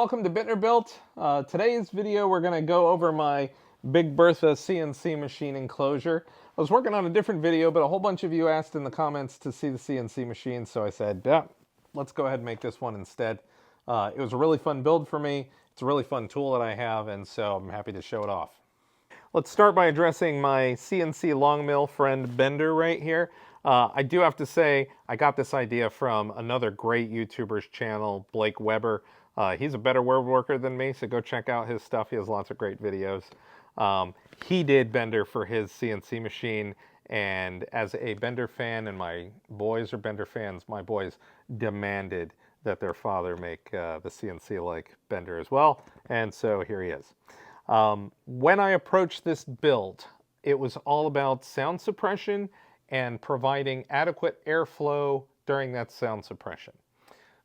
welcome to Bittner Built. Today's video we're going to go over my Big Bertha CNC machine enclosure. I was working on a different video, but a whole bunch of you asked in the comments to see the CNC machine, so I said, yeah, let's go ahead and make this one instead. It was a really fun build for me. It's a really fun tool that I have, and so I'm happy to show it off. Let's start by addressing my CNC long mill friend Bender right here. I do have to say, I got this idea from another great YouTuber's channel, Blake Weber. He's a better woodworker than me, so go check out his stuff. He has lots of great videos. He did Bender for his CNC machine, and as a Bender fan, and my boys are Bender fans, my boys demanded that their father make the CNC like Bender as well, and so here he is. When I approached this build, it was all about sound suppression and providing adequate airflow during that sound suppression.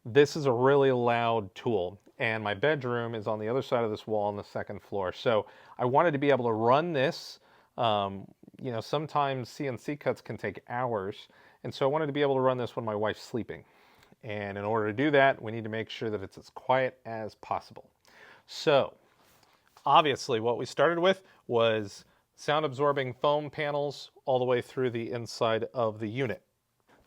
This is a really loud tool, and my bedroom is on the other side of this wall on the second floor. So I wanted to be able to run this. You know, sometimes CNC cuts can take hours, and so I wanted to be able to run this when my wife's sleeping. And in order to do that, we need to make sure that it's as quiet as possible. So obviously what we started with was sound absorbing foam panels all the way through the inside of the unit.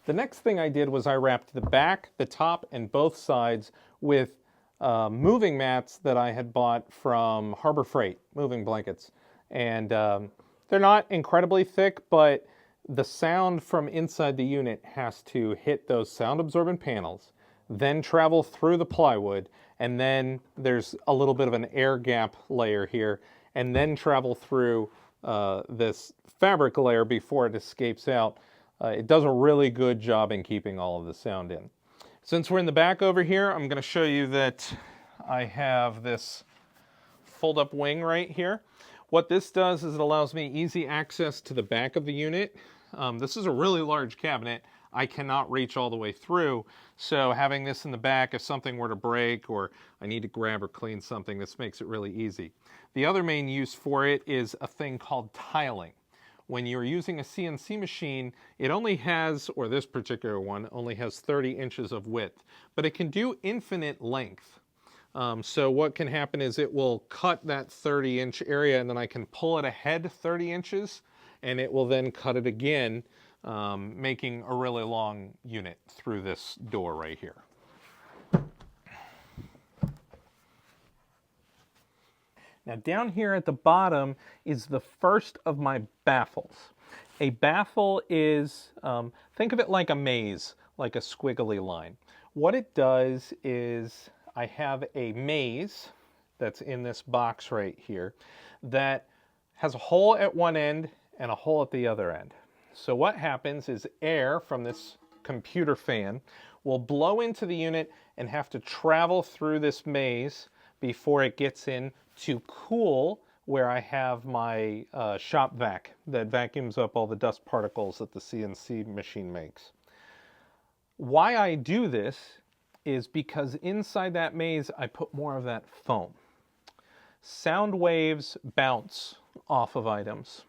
The next thing I did was I wrapped the back, the top, and both sides with moving mats that I had bought from Harbor Freight, moving blankets. And they're not incredibly thick, but the sound from inside the unit has to hit those sound absorbent panels, then travel through the plywood, and then there's a little bit of an air gap layer here, and then travel through this fabric layer before it escapes out. It does a really good job in keeping all of the sound in. Since we're in the back over here, I'm going to show you that I have this fold-up wing right here. What this does is it allows me easy access to the back of the unit. This is a really large cabinet. I cannot reach all the way through, so having this in the back, if something were to break or I need to grab or clean something, this makes it really easy. The other main use for it is a thing called tiling. When you're using a CNC machine, it only has, or this particular one, only has 30 inches of width, but it can do infinite length. So what can happen is it will cut that 30-inch area, and then I can pull it ahead 30 inches, and it will then cut it again, making a really long unit through this door right here. Now down here at the bottom is the first of my baffles. A baffle is, think of it like a maze, like a squiggly line. What it does is I have a maze that's in this box right here that has a hole at one end and a hole at the other end. So what happens is air from this computer fan will blow into the unit and have to travel through this maze before it gets in to cool where I have my shop vac that vacuums up all the dust particles that the CNC machine makes. Why I do this is because inside that maze I put more of that foam. Sound waves bounce off of items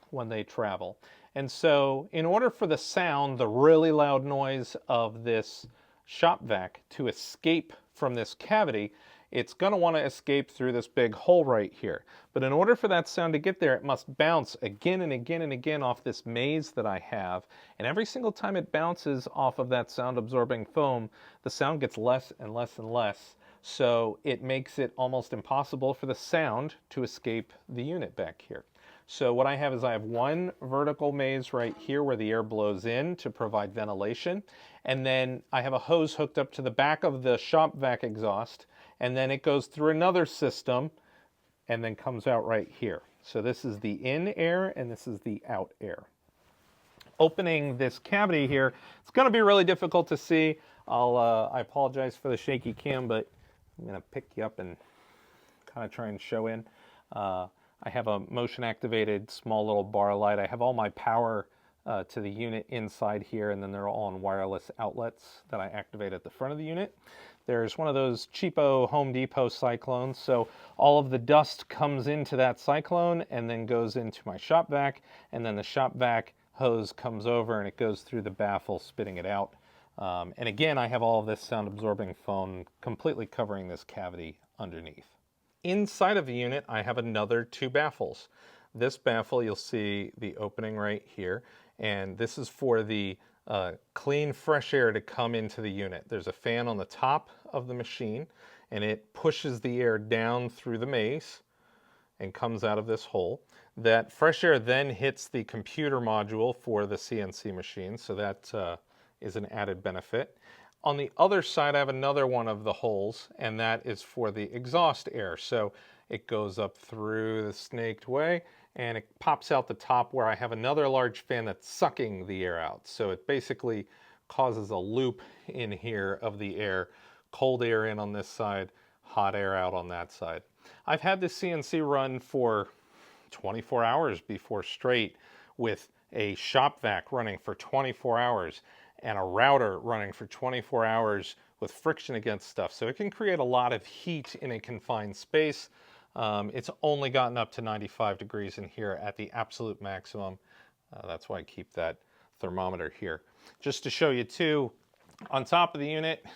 when they travel. And so in order for the sound, the really loud noise of this shop vac to escape from this cavity, it's going to want to escape through this big hole right here. But in order for that sound to get there, it must bounce again and again and again off this maze that I have. And every single time it bounces off of that sound absorbing foam, the sound gets less and less and less. So it makes it almost impossible for the sound to escape the unit back here. So what I have is I have one vertical maze right here where the air blows in to provide ventilation. And then I have a hose hooked up to the back of the shop vac exhaust. And then it goes through another system and then comes out right here. So this is the in air and this is the out air. Opening this cavity here, it's going to be really difficult to see. I apologize for the shaky cam, but I'm going to pick you up and kind of try and show in. I have a motion activated small little bar light. I have all my power to the unit inside here, and then they're all on wireless outlets that I activate at the front of the unit. There's one of those cheapo Home Depot cyclones, so all of the dust comes into that cyclone and then goes into my shop vac, and then the shop vac hose comes over and it goes through the baffle, spitting it out. And again, I have all of this sound absorbing foam completely covering this cavity underneath. Inside of the unit, I have another two baffles. This baffle, you'll see the opening right here, and this is for the clean, fresh air to come into the unit. There's a fan on the top of the machine, and it pushes the air down through the maze and comes out of this hole. That fresh air then hits the computer module for the CNC machine, so that is an added benefit. On the other side, I have another one of the holes, and that is for the exhaust air. So it goes up through the snaked way, and it pops out the top where I have another large fan that's sucking the air out. So it basically causes a loop in here of the air, cold air in on this side, hot air out on that side. I've had this CNC run for 24 hours before straight, with a shop vac running for 24 hours and a router running for 24 hours with friction against stuff. So it can create a lot of heat in a confined space. It's only gotten up to 95 degrees in here at the absolute maximum. That's why I keep that thermometer here. Just to show you too, on top of the unit,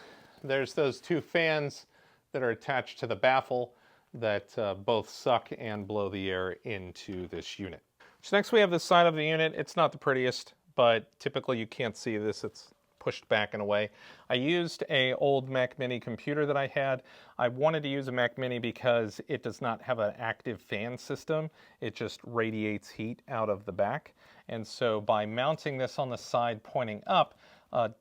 there's those two fans that are attached to the baffle that both suck and blow the air into this unit. So next we have this side of the unit. It's not the prettiest, but typically you can't see this. It's pushed back and away. I used an old Mac Mini computer that I had. I wanted to use a Mac Mini because it does not have an active fan system. It just radiates heat out of the back. And so by mounting this on the side pointing up,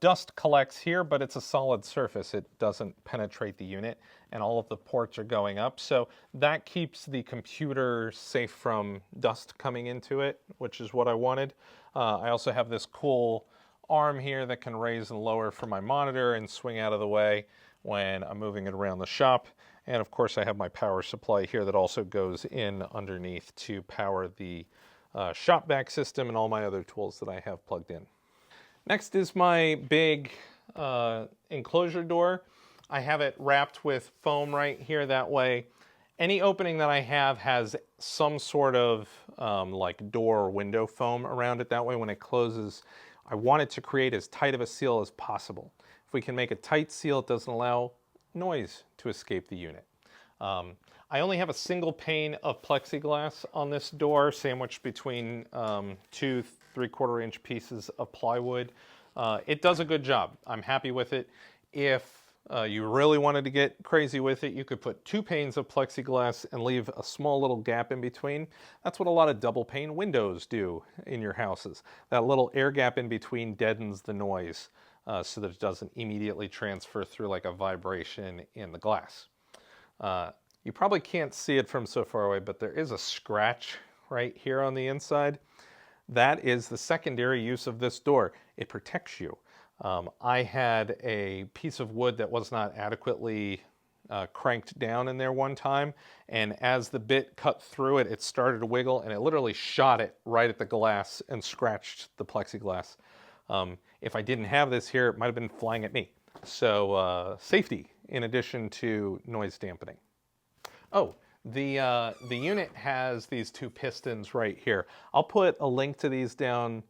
dust collects here, but it's a solid surface. It doesn't penetrate the unit, and all of the ports are going up. So that keeps the computer safe from dust coming into it, which is what I wanted. I also have this cool arm here that can raise and lower for my monitor and swing out of the way when I'm moving it around the shop. And of course I have my power supply here that also goes in underneath to power the shop vac system and all my other tools that I have plugged in. Next is my big enclosure door. I have it wrapped with foam right here. That way, any opening that I have has some sort of like door or window foam around it. That way, when it closes, I want it to create as tight of a seal as possible. If we can make a tight seal, it doesn't allow noise to escape the unit. I only have a single pane of plexiglass on this door, sandwiched between two 3/4 inch pieces of plywood. It does a good job. I'm happy with it. If you really wanted to get crazy with it, you could put 2 panes of plexiglass and leave a small little gap in between. That's what a lot of double pane windows do in your houses. That little air gap in between deadens the noise so that it doesn't immediately transfer through like a vibration in the glass. You probably can't see it from so far away, but there is a scratch right here on the inside. That is the secondary use of this door. It protects you. I had a piece of wood that was not adequately cranked down in there one time, and as the bit cut through it, it started to wiggle, and it literally shot it right at the glass and scratched the plexiglass. If I didn't have this here, it might have been flying at me. So safety in addition to noise dampening. Oh, the unit has these 2 pistons right here. I'll put a link to these down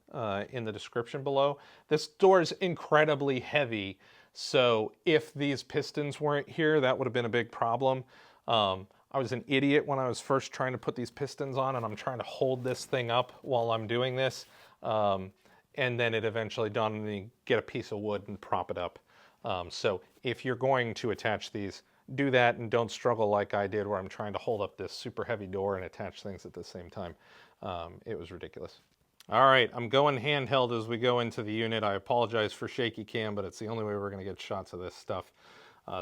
in the description below. This door is incredibly heavy, so if these pistons weren't here, that would have been a big problem. I was an idiot when I was first trying to put these pistons on, and I'm trying to hold this thing up while I'm doing this. And then it eventually dawned on me, get a piece of wood and prop it up. So if you're going to attach these, do that and don't struggle like I did where I'm trying to hold up this super heavy door and attach things at the same time. It was ridiculous. All right, I'm going handheld as we go into the unit. I apologize for shaky cam, but it's the only way we're going to get shots of this stuff.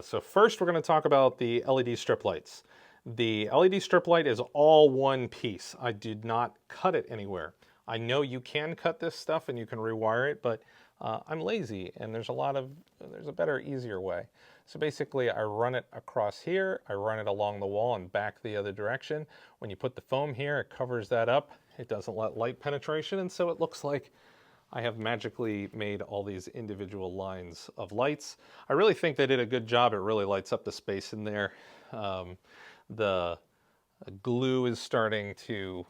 So first we're going to talk about the LED strip lights. The LED strip light is all one piece. I did not cut it anywhere. I know you can cut this stuff and you can rewire it, but I'm lazy and there's a better, easier way. So basically I run it across here, I run it along the wall and back the other direction. When you put the foam here, it covers that up. It doesn't let light penetration, and so it looks like I have magically made all these individual lines of lights. I really think they did a good job. It really lights up the space in there. The glue is starting to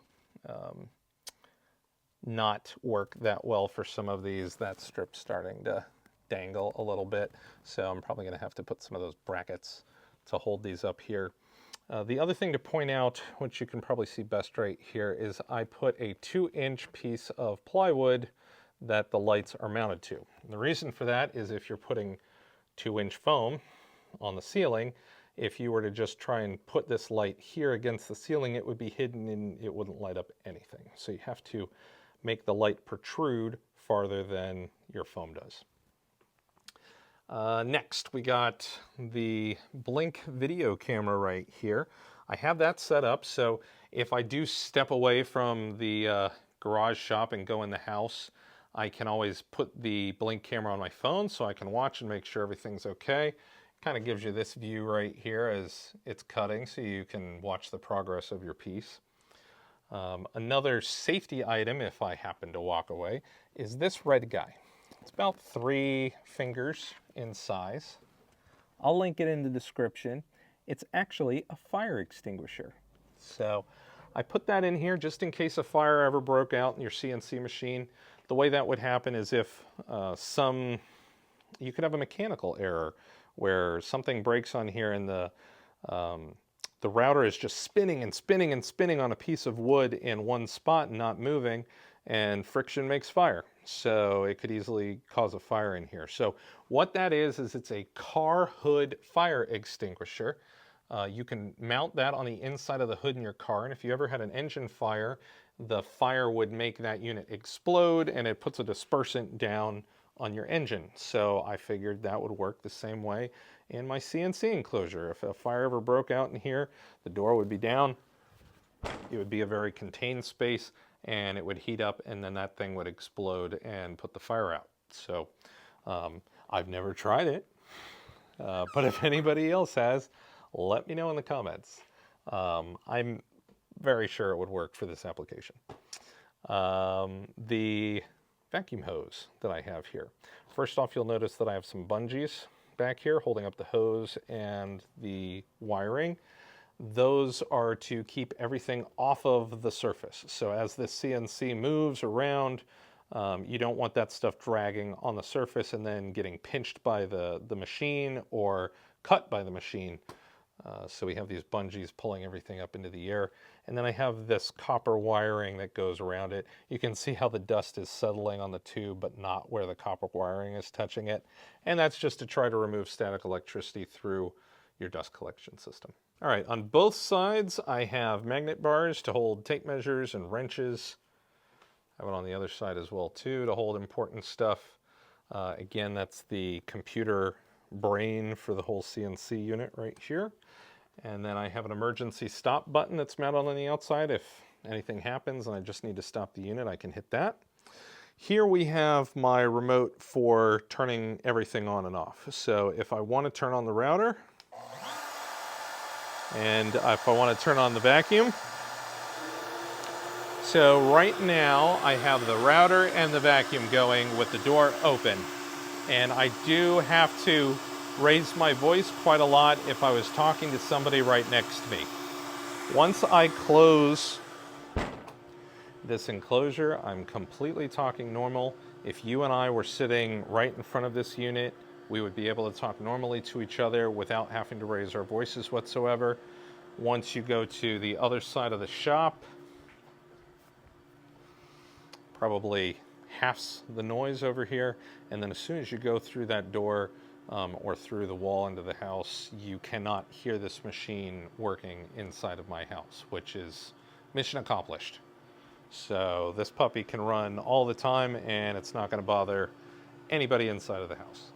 not work that well for some of these. That strip's starting to dangle a little bit. So I'm probably going to have to put some of those brackets to hold these up here. The other thing to point out, which you can probably see best right here, is I put a 2-inch piece of plywood that the lights are mounted to. And the reason for that is if you're putting 2-inch foam on the ceiling, if you were to just try and put this light here against the ceiling, it would be hidden and it wouldn't light up anything. So you have to make the light protrude farther than your foam does. Next, we got the Blink video camera right here. I have that set up, so if I do step away from the garage shop and go in the house, I can always put the Blink camera on my phone so I can watch and make sure everything's okay. Kind of gives you this view right here as it's cutting, so you can watch the progress of your piece. Another safety item, if I happen to walk away, is this red guy. It's about 3 fingers in size. I'll link it in the description. It's actually a fire extinguisher. So I put that in here just in case a fire ever broke out in your CNC machine. The way that would happen is if you could have a mechanical error where something breaks on here and the router is just spinning and spinning and spinning on a piece of wood in one spot and not moving, and friction makes fire. So it could easily cause a fire in here. So what that is it's a car hood fire extinguisher. You can mount that on the inside of the hood in your car, and if you ever had an engine fire, the fire would make that unit explode and it puts a dispersant down on your engine. So I figured that would work the same way in my CNC enclosure. If a fire ever broke out in here, the door would be down, it would be a very contained space, and it would heat up, and then that thing would explode and put the fire out. So I've never tried it, but if anybody else has, let me know in the comments. I'm very sure it would work for this application. The vacuum hose that I have here. First off, you'll notice that I have some bungees back here holding up the hose and the wiring. Those are to keep everything off of the surface. So as this CNC moves around, you don't want that stuff dragging on the surface and then getting pinched by the machine or cut by the machine. So we have these bungees pulling everything up into the air. And then I have this copper wiring that goes around it. You can see how the dust is settling on the tube, but not where the copper wiring is touching it. And that's just to try to remove static electricity through your dust collection system. All right, on both sides, I have magnet bars to hold tape measures and wrenches. I have it on the other side as well, too, to hold important stuff. Again, that's the computer brain for the whole CNC unit right here. And then I have an emergency stop button that's mounted on the outside. If anything happens and I just need to stop the unit, I can hit that. Here we have my remote for turning everything on and off. So if I want to turn on the router, and if I want to turn on the vacuum. So right now I have the router and the vacuum going with the door open. And I do have to raise my voice quite a lot if I was talking to somebody right next to me. Once I close this enclosure, I'm completely talking normal. If you and I were sitting right in front of this unit, we would be able to talk normally to each other without having to raise our voices whatsoever. Once you go to the other side of the shop, probably halves the noise over here, and then as soon as you go through that door or through the wall into the house, you cannot hear this machine working inside of my house, which is mission accomplished. So this puppy can run all the time and it's not going to bother anybody inside of the house.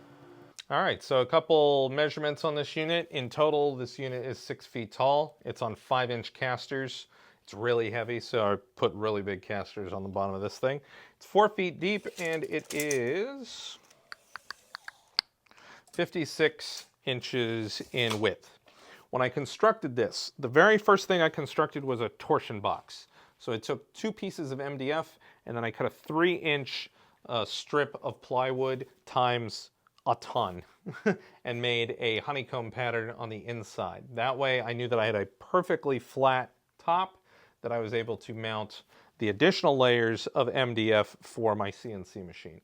All right, so a couple measurements on this unit. In total, this unit is 6 feet tall. It's on 5-inch casters. It's really heavy, so I put really big casters on the bottom of this thing. It's 4 feet deep, and it is 56 inches in width. When I constructed this, the very first thing I constructed was a torsion box. So I took 2 pieces of MDF, and then I cut a 3-inch strip of plywood times a ton and made a honeycomb pattern on the inside. That way I knew that I had a perfectly flat top that I was able to mount the additional layers of MDF for my CNC machine.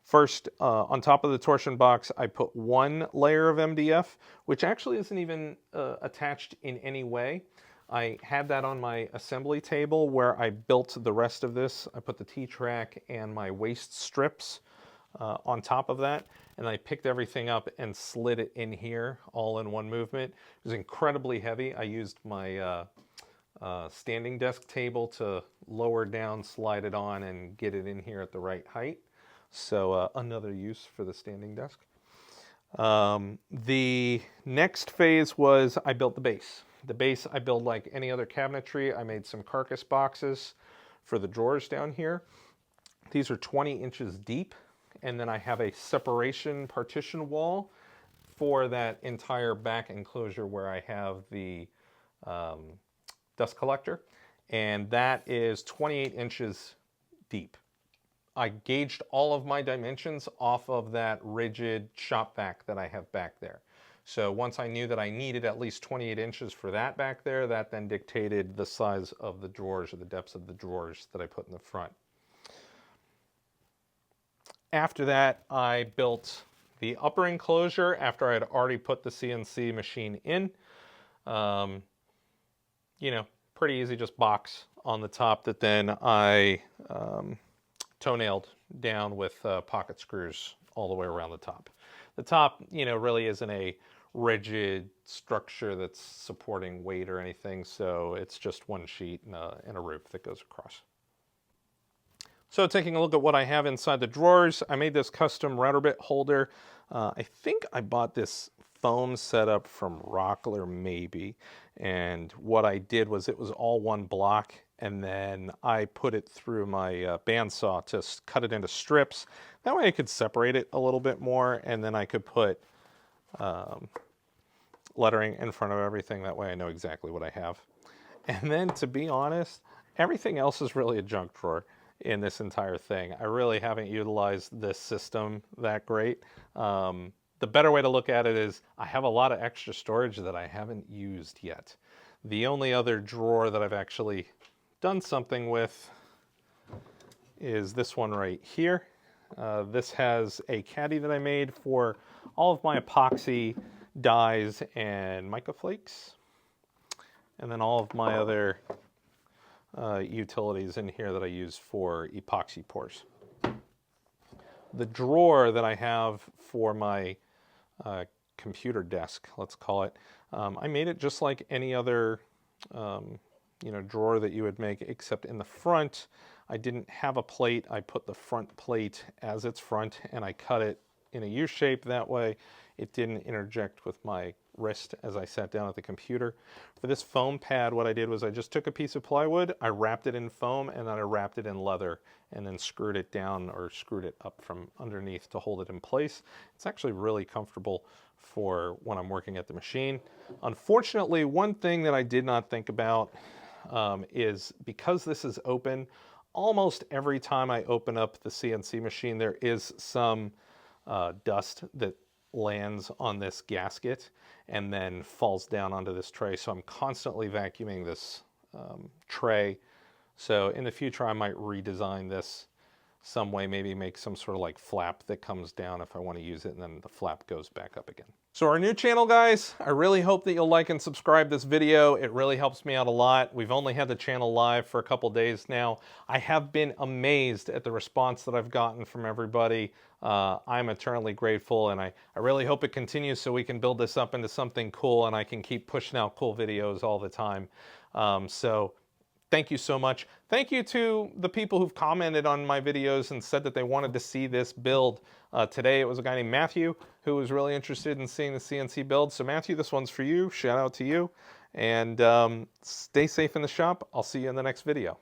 First, on top of the torsion box, I put one layer of MDF, which actually isn't even attached in any way. I had that on my assembly table where I built the rest of this. I put the T-track and my waste strips on top of that, and I picked everything up and slid it in here all in one movement. It was incredibly heavy. I used my standing desk table to lower down, slide it on, and get it in here at the right height. So another use for the standing desk. The next phase was I built the base. The base I built like any other cabinetry. I made some carcass boxes for the drawers down here. These are 20 inches deep, and then I have a separation partition wall for that entire back enclosure where I have the dust collector, and that is 28 inches deep. I gauged all of my dimensions off of that rigid shop vac that I have back there. So once I knew that I needed at least 28 inches for that back there, that then dictated the size of the drawers or the depths of the drawers that I put in the front. After that, I built the upper enclosure after I had already put the CNC machine in. You know, pretty easy, just box on the top that then I toenailed down with pocket screws all the way around the top. The top, you know, really isn't a rigid structure that's supporting weight or anything, so it's just one sheet and a roof that goes across. So taking a look at what I have inside the drawers, I made this custom router bit holder. I think I bought this foam setup from Rockler maybe, and what I did was it was all one block, and then I put it through my bandsaw to cut it into strips. That way I could separate it a little bit more, and then I could put lettering in front of everything. That way I know exactly what I have. And then, to be honest, everything else is really a junk drawer in this entire thing. I really haven't utilized this system that great. The better way to look at it is I have a lot of extra storage that I haven't used yet. The only other drawer that I've actually done something with is this one right here. This has a caddy that I made for all of my epoxy dyes and mica flakes, and then all of my other utilities in here that I use for epoxy pours. The drawer that I have for my computer desk, let's call it, I made it just like any other drawer that you would make, except in the front I didn't have a plate. I put the front plate as its front, and I cut it in a U shape. That way it didn't interject with my wrist as I sat down at the computer. For this foam pad, what I did was I just took a piece of plywood, I wrapped it in foam, and then I wrapped it in leather, and then screwed it down or screwed it up from underneath to hold it in place. It's actually really comfortable for when I'm working at the machine. Unfortunately, one thing that I did not think about is because this is open, almost every time I open up the CNC machine, there is some dust that lands on this gasket and then falls down onto this tray. So I'm constantly vacuuming this tray. So in the future, I might redesign this some way, maybe make some sort of like flap that comes down if I want to use it, and then the flap goes back up again. So our new channel, guys, I really hope that you'll like and subscribe this video. It really helps me out a lot. We've only had the channel live for a couple days now. I have been amazed at the response that I've gotten from everybody. I'm eternally grateful, and I really hope it continues so we can build this up into something cool and I can keep pushing out cool videos all the time. So thank you so much. Thank you to the people who've commented on my videos and said that they wanted to see this build. Today it was a guy named Matthew who was really interested in seeing the CNC build. So Matthew, this one's for you. Shout out to you. And stay safe in the shop. I'll see you in the next video.